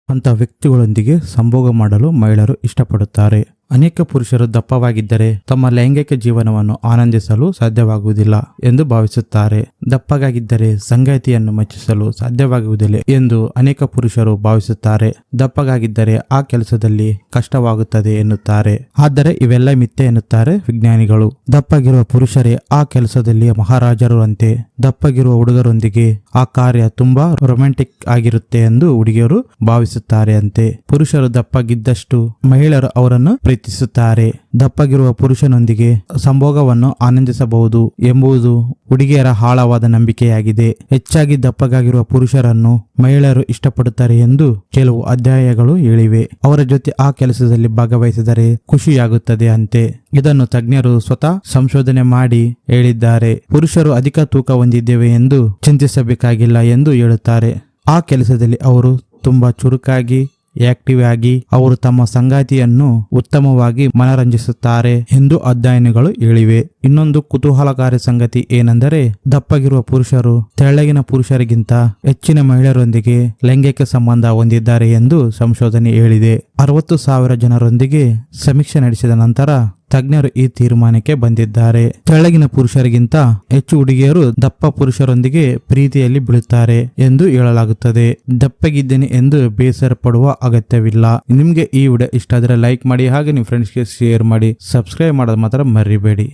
ಅಂತ ವ್ಯಕ್ತಿಗಳೊಂದಿಗೆ ಸಂಭೋಗ ಮಾಡಲು ಮಹಿಳೆಯರು ಇಷ್ಟಪಡುತ್ತಾರೆ. ಅನೇಕ ಪುರುಷರು ದಪ್ಪವಾಗಿದ್ದರೆ ತಮ್ಮ ಲೈಂಗಿಕ ಜೀವನವನ್ನು ಆನಂದಿಸಲು ಸಾಧ್ಯವಾಗುವುದಿಲ್ಲ ಎಂದು ಭಾವಿಸುತ್ತಾರೆ. ದಪ್ಪಗಾಗಿದ್ದರೆ ಸಂಗಾತಿಯನ್ನು ಮೆಚ್ಚಿಸಲು ಸಾಧ್ಯವಾಗುವುದಿಲ್ಲ ಎಂದು ಅನೇಕ ಪುರುಷರು ಭಾವಿಸುತ್ತಾರೆ. ದಪ್ಪಗಾಗಿದ್ದರೆ ಆ ಕೆಲಸದಲ್ಲಿ ಕಷ್ಟವಾಗುತ್ತದೆ ಎನ್ನುತ್ತಾರೆ. ಆದರೆ ಇವೆಲ್ಲ ಮಿಥ್ಯೆ ಎನ್ನುತ್ತಾರೆ ವಿಜ್ಞಾನಿಗಳು. ದಪ್ಪಗಿರುವ ಪುರುಷರೇ ಆ ಕೆಲಸದಲ್ಲಿ ಮಹಾರಾಜರು ಅಂತೆ. ದಪ್ಪಗಿರುವ ಹುಡುಗರೊಂದಿಗೆ ಆ ಕಾರ್ಯ ತುಂಬಾ ರೊಮ್ಯಾಂಟಿಕ್ ಆಗಿರುತ್ತೆ ಎಂದು ಹುಡುಗಿಯರು ಭಾವಿಸುತ್ತಾರೆ ಅಂತೆ. ಪುರುಷರು ದಪ್ಪಗಿದ್ದಷ್ಟು ಮಹಿಳೆಯರು ಅವರನ್ನು ಪ್ರೀತಿಸುತ್ತಾರೆ. ದಪ್ಪಗಿರುವ ಪುರುಷನೊಂದಿಗೆ ಸಂಭೋಗವನ್ನು ಆನಂದಿಸಬಹುದು ಎಂಬುದು ಹುಡುಗಿಯರ ಆಳವಾದ ನಂಬಿಕೆಯಾಗಿದೆ. ಹೆಚ್ಚಾಗಿ ದಪ್ಪಗಾಗಿರುವ ಪುರುಷರನ್ನು ಮಹಿಳೆಯರು ಇಷ್ಟಪಡುತ್ತಾರೆ ಎಂದು ಕೆಲವು ಅಧ್ಯಯನಗಳು ಹೇಳಿವೆ. ಅವರ ಜೊತೆ ಆ ಕೆಲಸದಲ್ಲಿ ಭಾಗವಹಿಸಿದರೆ ಖುಷಿಯಾಗುತ್ತದೆ ಅಂತೆ. ಇದನ್ನು ತಜ್ಞರು ಸ್ವತಃ ಸಂಶೋಧನೆ ಮಾಡಿ ಹೇಳಿದ್ದಾರೆ. ಪುರುಷರು ಅಧಿಕ ತೂಕ ಹೊಂದಿದ್ದೇವೆ ಎಂದು ಚಿಂತಿಸಬೇಕಾಗಿಲ್ಲ ಎಂದು ಹೇಳುತ್ತಾರೆ. ಆ ಕೆಲಸದಲ್ಲಿ ಅವರು ತುಂಬಾ ಚುರುಕಾಗಿ ಆಕ್ಟಿವ್ ಆಗಿ ಅವರು ತಮ್ಮ ಸಂಗಾತಿಯನ್ನು ಉತ್ತಮವಾಗಿ ಮನರಂಜಿಸುತ್ತಾರೆ ಎಂದು ಅಧ್ಯಯನಗಳು ಹೇಳಿವೆ. ಇನ್ನೊಂದು ಕುತೂಹಲಕಾರಿ ಸಂಗತಿ ಏನೆಂದರೆ ದಪ್ಪಗಿರುವ ಪುರುಷರು ತೆಳ್ಳಗಿನ ಪುರುಷರಿಗಿಂತ ಹೆಚ್ಚಿನ ಮಹಿಳೆಯರೊಂದಿಗೆ ಲೈಂಗಿಕ ಸಂಬಂಧ ಹೊಂದಿದ್ದಾರೆ ಎಂದು ಸಂಶೋಧನೆ ಹೇಳಿದೆ. 60,000 ಜನರೊಂದಿಗೆ ಸಮೀಕ್ಷೆ ನಡೆಸಿದ ನಂತರ ತಜ್ಞರು ಈ ತೀರ್ಮಾನಕ್ಕೆ ಬಂದಿದ್ದಾರೆ. ತೆಳ್ಳಗಿನ ಪುರುಷರಿಗಿಂತ ಹೆಚ್ಚು ಹುಡುಗಿಯರು ದಪ್ಪ ಪುರುಷರೊಂದಿಗೆ ಪ್ರೀತಿಯಲ್ಲಿ ಬೀಳುತ್ತಾರೆ ಎಂದು ಹೇಳಲಾಗುತ್ತದೆ. ದಪ್ಪಗಿದ್ದೇನೆ ಎಂದು ಬೇಸರ ಪಡುವ ಅಗತ್ಯವಿಲ್ಲ. ನಿಮ್ಗೆ ಈ ವಿಡಿಯೋ ಇಷ್ಟ ಆದರೆ ಲೈಕ್ ಮಾಡಿ, ಹಾಗೆ ನಿಮ್ಮ ಫ್ರೆಂಡ್ಸ್ಗೆ ಶೇರ್ ಮಾಡಿ, ಸಬ್ಸ್ಕ್ರೈಬ್ ಮಾಡೋದು ಮಾತ್ರ ಮರಿಬೇಡಿ.